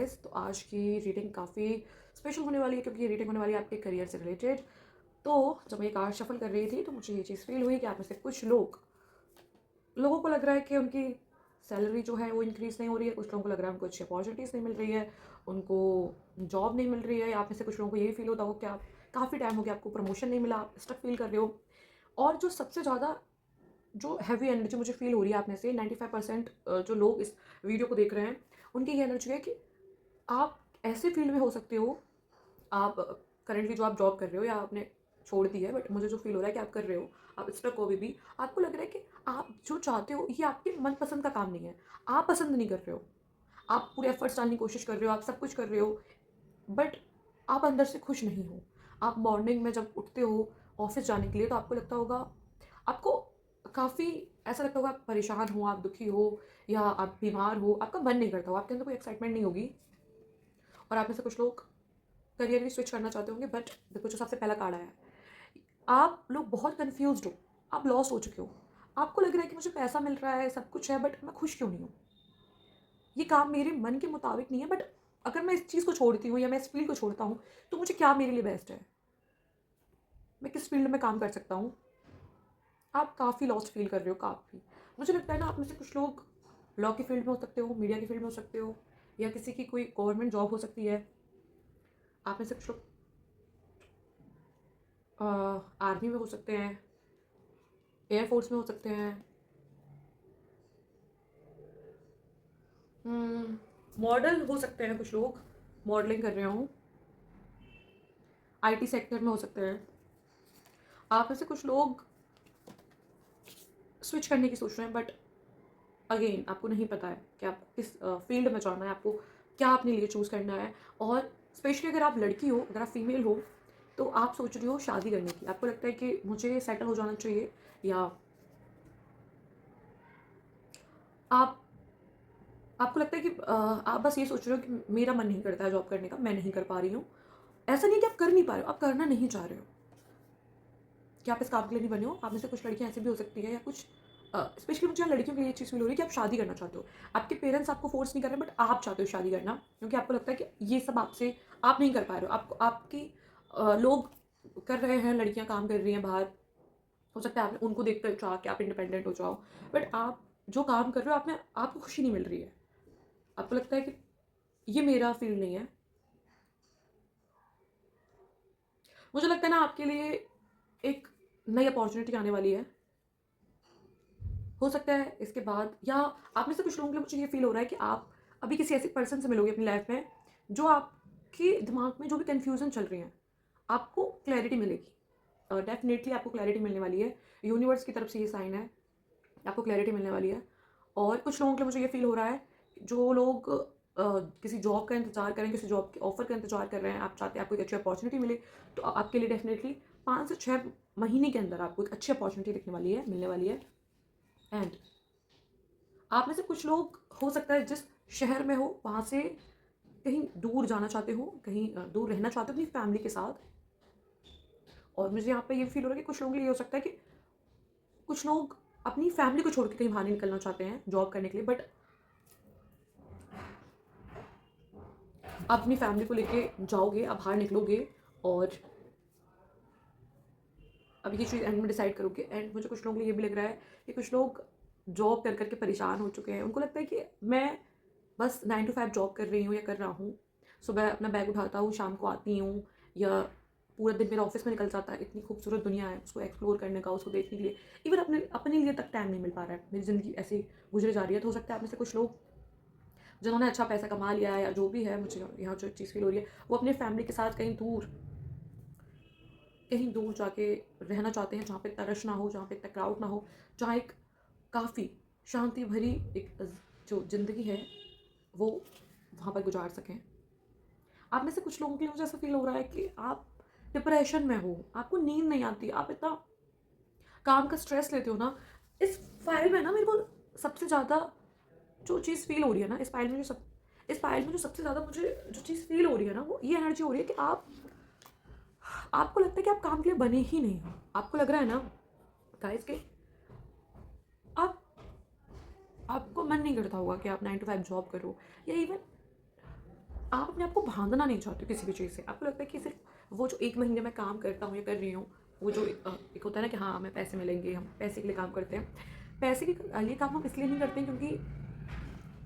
Guys, तो आज की रीडिंग काफ़ी स्पेशल होने वाली है क्योंकि ये रीडिंग होने वाली है आपके करियर से रिलेटेड। तो जब मैं ये कार्ड शफल कर रही थी तो मुझे ये चीज़ फील हुई कि आप में से कुछ लोगों को लग रहा है कि उनकी सैलरी जो है वो इंक्रीज़ नहीं हो रही है। कुछ लोगों को लग रहा है उनको अच्छी अपॉर्चुनिटीज़ नहीं मिल रही है, उनको जॉब नहीं मिल रही है। आप में से कुछ लोगों को यही फील होता हो कि आप काफ़ी टाइम हो गया आपको प्रमोशन नहीं मिला, आप स्टक फील कर रहे हो। और जो सबसे ज़्यादा जो हैवी एनर्जी मुझे फील हो रही है आप में से 95% जो लोग इस वीडियो को देख रहे हैं, उनकी ये एनर्जी है कि आप ऐसे फील्ड में हो सकते हो। आप करंटली जो आप जॉब कर रहे हो या आपने छोड़ दी है, बट मुझे जो फील हो रहा है कि आप कर रहे हो, आप स्टक हो अभी भी। आपको लग रहा है कि आप जो चाहते हो ये आपके मनपसंद का काम नहीं है, आप पसंद नहीं कर रहे हो। आप पूरे एफर्ट्स डालने की कोशिश कर रहे हो, आप सब कुछ कर रहे हो, बट आप अंदर से खुश नहीं हो। आप मॉर्निंग में जब उठते हो ऑफिस जाने के लिए तो आपको लगता होगा, आपको काफ़ी ऐसा लगता होगा आप परेशान हो, आप दुखी हो या आप बीमार हो, आपका मन नहीं करता हो, आपके अंदर कोई एक्साइटमेंट नहीं होगी। और आप में से कुछ लोग करियर भी स्विच करना चाहते होंगे, बट देखो जो सबसे पहला कार्ड आया है, आप लोग बहुत कंफ्यूज्ड हो, आप लॉस्ट हो चुके हो। आपको लग रहा है कि मुझे पैसा मिल रहा है, सब कुछ है, बट मैं खुश क्यों नहीं हूँ। ये काम मेरे मन के मुताबिक नहीं है, बट अगर मैं इस चीज़ को छोड़ती हूँ या मैं इस फील्ड को छोड़ता हूँ तो मुझे क्या मेरे लिए बेस्ट है, मैं किस फील्ड में काम कर सकता हूँ। आप काफ़ी लॉस्ट फील कर रहे हो, काफ़ी। मुझे लगता है ना, आप में से कुछ लोग लॉ की फील्ड में हो सकते हो, मीडिया की फील्ड में हो सकते हो, या किसी की कोई गवर्नमेंट जॉब हो सकती है। आप में से कुछ लोग आर्मी में हो सकते हैं, एयरफोर्स में हो सकते हैं, मॉडल हो सकते हैं कुछ लोग, मॉडलिंग कर रहे हो, आईटी सेक्टर में हो सकते हैं। आप में से कुछ लोग स्विच करने की सोच रहे हैं, बट अगेन आपको नहीं पता है कि आप किस फील्ड में जाना है, आपको क्या अपने लिए चूज़ करना है। और स्पेशली अगर आप लड़की हो, अगर आप फीमेल हो, तो आप सोच रही हो शादी करने की। आपको लगता है कि मुझे सेटल हो जाना चाहिए, या आप आपको लगता है कि आप बस ये सोच रहे हो कि मेरा मन नहीं करता है जॉब करने का, मैं नहीं कर पा रही हूँ। ऐसा नहीं है कि आप कर नहीं पा रहे हो, आप करना नहीं चाह रहे हो कि आप इस काम के लिए नहीं बने हो। आप में से कुछ लड़कियां ऐसी भी हो सकती है, या कुछ स्पेशली मुझे यहाँ लड़कियों के लिए ये चीज़ फील हो रही है कि आप शादी करना चाहते हो। आपके पेरेंट्स आपको फोर्स नहीं कर रहे, बट आप चाहते हो शादी करना, क्योंकि आपको लगता है कि ये सब आपसे आप नहीं कर पा रहे हो। आपको आपकी लोग कर रहे हैं, लड़कियां काम कर रही हैं बाहर, हो सकता है आप उनको देखकर चाह कि आप इंडिपेंडेंट हो जाओ, बट आप जो काम कर रहे हो आप में आपको खुशी नहीं मिल रही है। आपको लगता है कि ये मेरा फील्ड नहीं है। मुझे लगता है ना, आपके लिए एक नई अपॉर्चुनिटी आने वाली है। हो सकता है इसके बाद, या आप में से कुछ लोगों के लिए मुझे ये फील हो रहा है कि आप अभी किसी ऐसे पर्सन से मिलोगे अपनी लाइफ में, जो आपके दिमाग में जो भी कन्फ्यूजन चल रही है, आपको क्लैरिटी मिलेगी। डेफिनेटली आपको क्लैरिटी मिलने वाली है। यूनिवर्स की तरफ से ये साइन है, आपको क्लैरिटी मिलने वाली है। और कुछ लोगों के लिए मुझे ये फील हो रहा है, जो लोग किसी जॉब का इंतजार करें, किसी जॉब के ऑफर का इंतजार कर रहे हैं, आप चाहते हैं आपको एक अच्छी अपॉर्चुनिटी मिले, तो आपके लिए डेफिनेटली 5 से 6 महीने के अंदर आपको एक अच्छी अपॉर्चुनिटी दिखने वाली है, मिलने वाली है। एंड आप में से कुछ लोग हो सकता है जिस शहर में हो वहाँ से कहीं दूर जाना चाहते हो, कहीं दूर रहना चाहते हो अपनी फैमिली के साथ। और मुझे यहाँ पे ये फील हो रहा है कि कुछ लोगों के लिए ये हो सकता है कि कुछ लोग अपनी फैमिली को छोड़ के कहीं बाहर नहीं निकलना चाहते हैं जॉब करने के लिए, बट आप अपनी फैमिली को लेके जाओगे, आप बाहर निकलोगे और अब ये चीज़ एंड में डिसाइड करोगे। एंड मुझे कुछ लोगों के लिए ये भी लग रहा है कि कुछ लोग जॉब कर करके परेशान हो चुके हैं। उनको लगता है कि मैं बस 9 to 5 जॉब कर रही हूँ या कर रहा हूँ, सुबह अपना बैग उठाता हूँ, शाम को आती हूँ, या पूरा दिन मेरा ऑफिस में निकल जाता है। इतनी खूबसूरत दुनिया है उसको एक्सप्लोर करने का, उसको देखने के लिए इवन अपने अपने लिए तक टाइम नहीं मिल पा रहा है। मेरी ज़िंदगी ऐसे गुजरे जा रही है। तो हो सकता है आप में से कुछ लोग जिन्होंने अच्छा पैसा कमा लिया है, या जो भी है, मुझे यहाँ जो चीज़ फील हो रही है, वो अपने फैमिली के साथ कहीं दूर जाके रहना चाहते हैं, जहाँ पे इतना रश ना हो, जहाँ पे इतना क्राउड ना हो, जहाँ एक काफ़ी शांति भरी एक जो ज़िंदगी है वो वहाँ पर गुजार सकें। आप में से कुछ लोगों के लिए मुझे ऐसा फील हो रहा है कि आप डिप्रेशन में हो, आपको नींद नहीं आती, आप इतना काम का स्ट्रेस लेते हो ना। इस फाइल में ना मेरे को सबसे ज़्यादा जो चीज़ फील हो रही है ना, इस फाइल में जो सबसे ज़्यादा मुझे जो चीज़ फील हो रही है ना, वो ये एनर्जी हो रही है कि आपको लगता है कि आप काम के लिए बने ही नहीं हो। आपको लग रहा है ना गाइस कि आप आपको मन नहीं करता होगा कि आप 9 to 5 जॉब करो, या इवन आप अपने आप को बाँधना नहीं चाहते हो किसी भी चीज़ से। आपको लगता है कि सिर्फ़ वो जो 1 महीने में काम करता हूँ या कर रही हूँ, वो जो एक होता है ना कि हाँ, हमें पैसे मिलेंगे, हम पैसे के लिए काम करते हैं। पैसे के लिए काम हम इसलिए नहीं करते हैं क्योंकि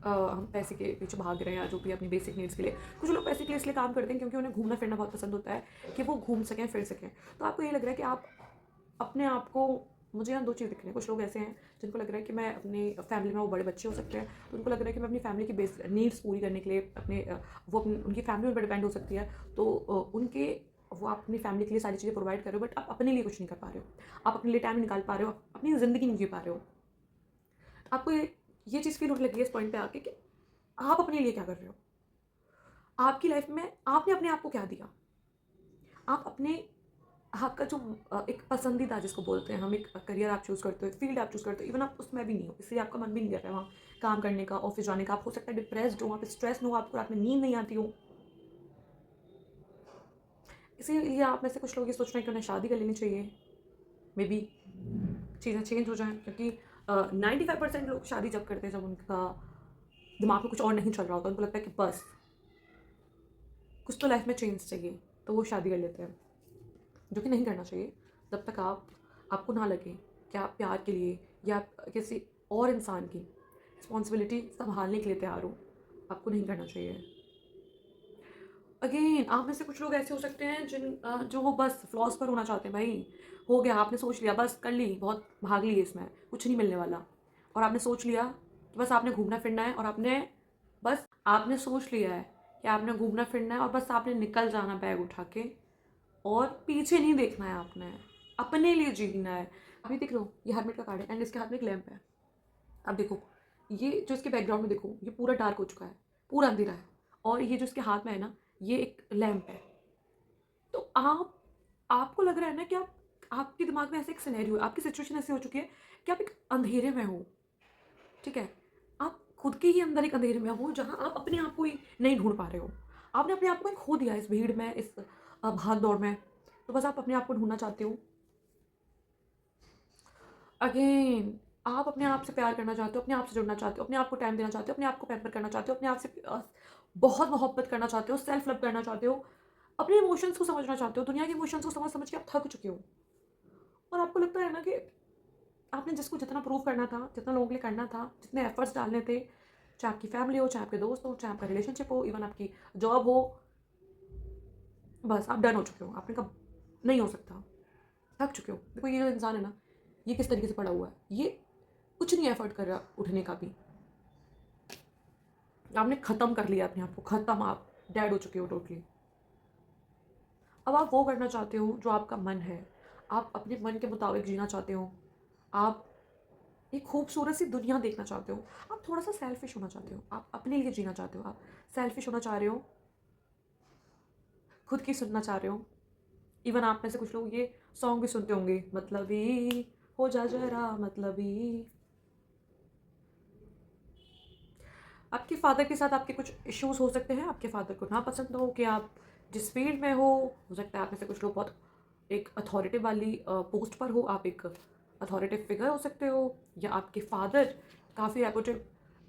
हम पैसे के पीछे भाग रहे हैं या जो भी अपनी बेसिक नीड्स के लिए। कुछ लोग पैसे के लिए इसलिए काम करते हैं क्योंकि उन्हें घूमना-फिरना बहुत पसंद होता है कि वो घूम सकें, फिर सकें। तो आपको ये लग रहा है कि आप अपने आप को मुझे यहाँ 2 चीज़ दिख रही हैं। कुछ लोग ऐसे हैं जिनको लग रहा है कि मैं अपनी फैमिली में वो बड़े बच्चे हो सकते हैं, तो उनको लग रहा है कि मैं अपनी फैमिली की बेस नीड्स पूरी करने के लिए वो उनकी फैमिली उन पे डिपेंड हो सकती है। तो वो आप अपनी फैमिली के लिए सारी चीज़ें प्रोवाइड कर रहे हो बट आप अपने लिए कुछ नहीं कर पा रहे हो। आप अपने लिए टाइम नहीं निकाल पा रहे हो, आप अपनी ज़िंदगी नहीं जी पा रहे हो। आपको ये चीज़ फ़ील होने लगी है इस पॉइंट पे आके कि आप अपने लिए क्या कर रहे हो? आपकी लाइफ़ में आपने अपने आप को क्या दिया? आप अपने आपका जो एक पसंदीदा जिसको बोलते हैं हम, एक करियर आप चूज़ करते हो, एक फ़ील्ड आप चूज़ करते हो, इवन आप उसमें भी नहीं हो, इसलिए आपका मन भी नहीं कर रहा है वहाँ काम करने का, ऑफ़िस जाने का। आप हो सकता है डिप्रेस्ड हो, आप स्ट्रेस्ड हो, आपको रात में नींद नहीं आती हो। इसीलिए आप में से कुछ लोग ये सोच रहे हैं कि उन्हें शादी कर लेनी चाहिए। मेबी चीज़ें चेंज हो जाएँ क्योंकि 95% लोग शादी जब करते हैं जब उनका दिमाग में कुछ और नहीं चल रहा होता। उनको लगता है कि बस कुछ तो लाइफ़ में चेंज चाहिए, तो वो शादी कर लेते हैं। जो कि नहीं करना चाहिए। जब तक आपको ना लगे कि आप प्यार के लिए या आप किसी और इंसान की रिस्पॉन्सिबिलिटी सँभालने के लिए तैयार हो, आपको नहीं करना चाहिए। अगेन आप में से कुछ लोग ऐसे हो सकते हैं जो वो बस फिलॉसफर होना चाहते हैं भाई। हो गया, आपने सोच लिया, बस कर ली, बहुत भाग ली इसमें, कुछ नहीं मिलने वाला। और आपने सोच लिया कि बस आपने घूमना-फिरना है और आपने सोच लिया है कि आपने घूमना-फिरना है और बस आपने निकल जाना बैग उठा के और पीछे नहीं देखना है आपने, अपने लिए जीना है। अभी देख लो, ये हरमिट का कार्ड है एंड इसके हाथ में एक लैंप है। अब देखो, ये जो इसके बैकग्राउंड में देखो, ये पूरा डार्क हो चुका है, पूरा अंधेरा है और ये जो इसके हाथ में है ना, ये एक लैंप है। तो आपको लग रहा है ना कि आपके दिमाग में ऐसा एक सिनेरियो है, आपकी सिचुएशन ऐसी हो चुकी है कि आप एक अंधेरे में हो, ठीक है? आप खुद के ही अंदर एक अंधेरे में हो जहाँ आप अपने आप को ही नहीं ढूँढ पा रहे हो। आपने अपने आप को ही खो दिया इस भीड़ में, इस भाग-दौड़ में। तो बस आप अपने आप को ढूँढना चाहते हो। अगेन आप अपने आप से प्यार करना चाहते हो, अपने आप से जुड़ना चाहते हो, अपने आप को टाइम देना चाहते हो, अपने आप को पैम्पर करना चाहते हो, अपने आप से बहुत मोहब्बत करना चाहते हो, सेल्फ लव करना चाहते हो, अपने इमोशंस को समझना चाहते हो। दुनिया के इमोशंस को समझ-समझ के आप थक चुके हो और आपको लगता है ना कि आपने जिसको जितना प्रूव करना था, जितना लोगों के लिए करना था, जितने एफर्ट्स डालने थे, चाहे आपकी फैमिली हो, चाहे आपके दोस्त हो, चाहे आपका रिलेशनशिप हो, इवन आपकी जॉब हो, बस आप डन हो चुके हो। आपने कहा नहीं हो सकता, थक चुके हो। देखो ये जो इंसान है ना, ये किस तरीके से पड़ा हुआ है, ये कुछ नहीं एफर्ट कर रहा उठने का भी। आपने ख़त्म कर लिया अपने आप को, ख़त्म, आप डेड हो चुके हो टोटली। अब आप वो करना चाहते हो जो आपका मन है। आप अपने मन के मुताबिक जीना चाहते हो। आप एक खूबसूरत सी दुनिया देखना चाहते हो। आप थोड़ा-सा सेल्फिश होना चाहते हो। आप अपने लिए जीना चाहते हो। आप सेल्फिश होना चाह रहे हो, खुद की सुनना चाह रहे हो। इवन आप में से कुछ लोग ये सॉन्ग भी सुनते होंगे, मतलबी हो जा ज़रा मतलबी। आपके फ़ादर के साथ आपके कुछ इश्यूज़ हो सकते हैं, आपके फ़ादर को नापसंद हो कि आप जिस फ़ील्ड में हो सकता है आप में से कुछ लोग बहुत एक अथॉरिटी वाली पोस्ट पर हो, आप एक अथॉरिटिव फ़िगर हो सकते हो या आपके फ़ादर काफ़ी रेपुटेड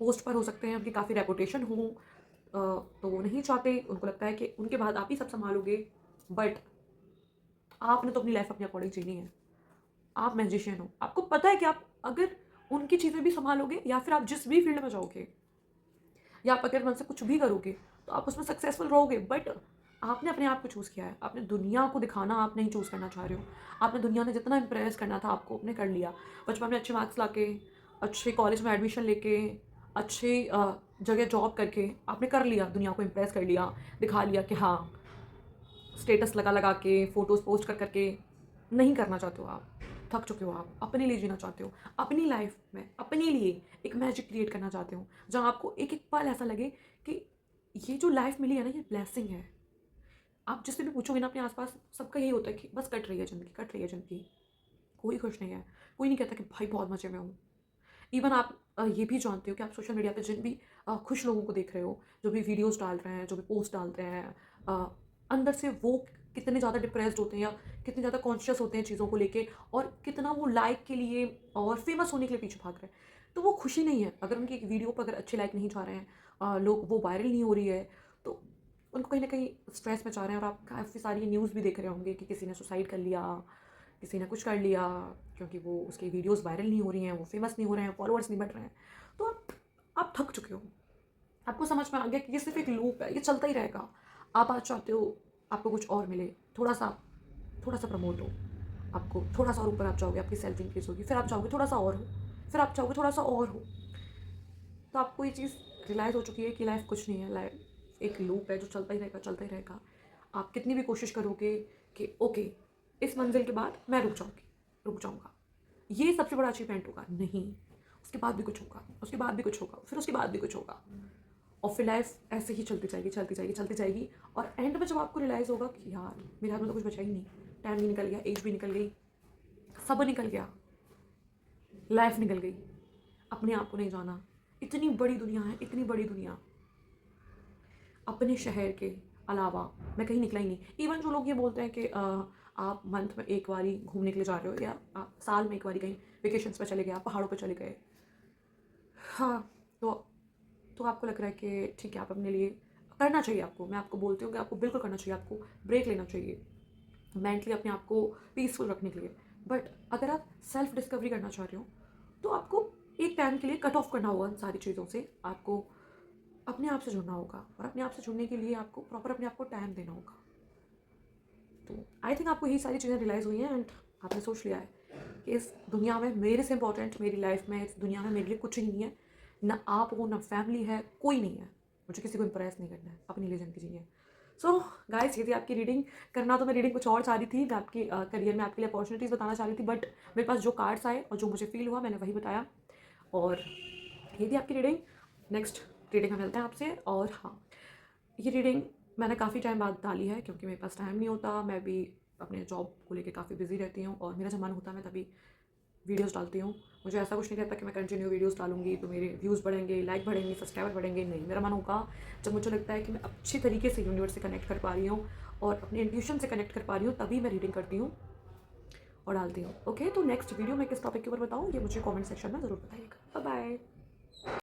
पोस्ट पर हो सकते हैं, उनकी काफ़ी रेपुटेशन हो। तो वो नहीं चाहते, उनको लगता है कि उनके बाद आप ही सब सँभालोगे, बट आपने तो अपनी लाइफ़ अपने अकॉर्डिंग जीनी है। आप मैजिशियन हो, आपको पता है कि आप अगर उनकी चीज़ें भी सँभालोगे या फिर आप जिस भी फ़ील्ड में जाओगे या आप अगर मन से कुछ भी करोगे तो आप उसमें सक्सेसफुल रहोगे, बट आपने अपने आप को चूज़ किया है। आपने दुनिया को दिखाना आप नहीं चूज़ करना चाह रहे हो। आपने दुनिया ने जितना इम्प्रेस करना था आपको आपने कर लिया। बचपन में अच्छे मार्क्स लाके, अच्छे कॉलेज में एडमिशन लेके, अच्छी जगह जॉब करके आपने कर लिया, दुनिया को इम्प्रेस कर लिया, दिखा लिया कि हाँ, स्टेटस लगा के, फ़ोटोज़ पोस्ट कर के नहीं करना चाहते हो आप। थक चुके हो आप, अपने लिए जीना चाहते हो। अपनी लाइफ़ में अपने लिए एक मैजिक क्रिएट करना चाहते हो, जहाँ आपको एक-एक पल ऐसा लगे कि ये जो लाइफ़ मिली है ना, ये ब्लेसिंग है। आप जिससे भी पूछोगे ना अपने आस-पास, सबका यही होता है कि बस कट रही है ज़िंदगी, कट रही है ज़िंदगी। कोई खुश नहीं है। कोई नहीं कहता कि भाई बहुत मज़े में हूँ। इवन आप ये भी जानते हो कि आप सोशल मीडिया पे जिन भी खुश लोगों को देख रहे हो, जो भी वीडियोज़ डाल रहे हैं, जो भी पोस्ट डालते हैं, अ, अंदर से वो कितने ज़्यादा डिप्रेस्ड होते हैं या कितने ज़्यादा कॉन्शियस होते हैं चीज़ों को लेके और कितना वो लाइक के लिए और फेमस होने के लिए पीछे भाग रहे हैं। तो वो खुशी नहीं है। अगर उनकी एक वीडियो पर अगर अच्छे लाइक नहीं जा रहे हैं, लोग वो वायरल नहीं हो रही है, तो उनको कहीं ना कहीं स्ट्रेस में जा रहे हैं, और आप काफ़ी सारी न्यूज़ भी देख रहे होंगे कि किसी ने सुसाइड कर लिया, किसी ने कुछ कर लिया, क्योंकि वो उसकी वीडियोस वायरल नहीं हो रही हैं, वो फेमस नहीं हो रहे हैं, फॉलोअर्स नहीं बढ़ रहे हैं। तो आप थक चुके हो, आपको समझ में आ गया कि ये सिर्फ एक लूप है, ये चलता ही रहेगा। आप आज चाहते हो आपको कुछ और मिले, थोड़ा सा प्रमोट हो, आपको थोड़ा सा और ऊपर आप चाहोगे, आपकी सेल्फ इंक्रीज होगी, फिर आप चाहोगे थोड़ा सा और हो, फिर आप चाहोगे थोड़ा सा और हो। तो आपको ये चीज़ रियलाइज़ हो चुकी है कि लाइफ कुछ नहीं है, लाइफ एक लूप है जो चलता ही रहेगा, चलता ही रहेगा। आप कितनी भी कोशिश करोगे कि ओके इस मंजिल के बाद मैं रुक जाऊँगा, ये सबसे बड़ा अचीवमेंट होगा, नहीं, उसके बाद भी कुछ होगा, उसके बाद भी कुछ होगा, फिर उसके बाद भी कुछ होगा, और फिर लाइफ ऐसे ही चलती जाएगी, चलती जाएगी, चलती जाएगी। और एंड में जब आपको रियलाइज़ होगा कि यार मेरे हाथ में तो कुछ बचा ही नहीं, टाइम भी निकल गया, एज भी निकल गई, सब निकल गया, लाइफ निकल गई, अपने आप को नहीं जाना। इतनी बड़ी दुनिया है, इतनी बड़ी दुनिया, अपने शहर के अलावा मैं कहीं निकला ही नहीं। इवन जो लोग ये बोलते हैं कि आप मंथ में एक बारी घूमने के लिए जा रहे हो, या आप साल में एक बारी कहीं वेकेशंस पे चले गए, आप पहाड़ों पे चले गए, हाँ, तो आपको लग रहा है कि ठीक है, आप अपने लिए करना चाहिए, आपको मैं आपको बोलती हूँ कि आपको बिल्कुल करना चाहिए, आपको ब्रेक लेना चाहिए मेंटली अपने आप को पीसफुल रखने के लिए। बट अगर आप सेल्फ डिस्कवरी करना चाह रहे हो तो आपको एक टाइम के लिए कट ऑफ करना होगा उन सारी चीज़ों से, आपको अपने आप से जुड़ना होगा, और अपने आप से जुड़ने के लिए आपको प्रॉपर अपने आप को टाइम देना होगा। तो आई थिंक आपको यही सारी चीज़ें रियलाइज़ हुई हैं, एंड आपने सोच लिया है कि इस दुनिया में मेरे से इंपॉर्टेंट मेरी लाइफ में, इस दुनिया में मेरे लिए कुछ ही नहीं है, ना आप हो, ना फैमिली है, कोई नहीं है, मुझे किसी को इम्प्रेस नहीं करना है, अपनी लिए ज़िंदगी जीनी है। सो गाइस, ये थी आपकी रीडिंग। करना तो मैं रीडिंग कुछ और चाह रही थी, मैं आपकी करियर में आपके लिए अपॉर्चुनिटीज़ बताना चाह रही थी, बट मेरे पास जो कार्ड्स आए और जो मुझे फील हुआ मैंने वही बताया, और ये थी आपकी रीडिंग। नेक्स्ट रीडिंग में मिलते हैं आपसे। और हाँ, ये रीडिंग मैंने काफ़ी टाइम बाद डाली है, क्योंकि मेरे पास टाइम नहीं होता, मैं भी अपने जॉब को लेके काफ़ी बिजी रहती हूँ, और मेरा जब मन होता है मैं तभी वीडियोस डालती हूँ। मुझे ऐसा कुछ नहीं रहता कि मैं कंटिन्यू वीडियोस डालूंगी तो मेरे व्यूज़ बढ़ेंगे, लाइक बढ़ेंगे, सब्सक्राइबर बढ़ेंगे, नहीं, मेरा मन होगा जब मुझे लगता है कि मैं अच्छी तरीके से यूनिवर्स से कनेक्ट कर पा रही हूँ और अपने इंट्यूशन से कनेक्ट कर पा रही हूँ, तभी मैं रीडिंग करती हूँ और डालती हूँ। ओके, तो नेक्स्ट वीडियो मैं किस टॉपिक के ऊपर बताऊँ ये मुझे कॉमेंट सेक्शन में ज़रूर बताइएगा। Bye bye.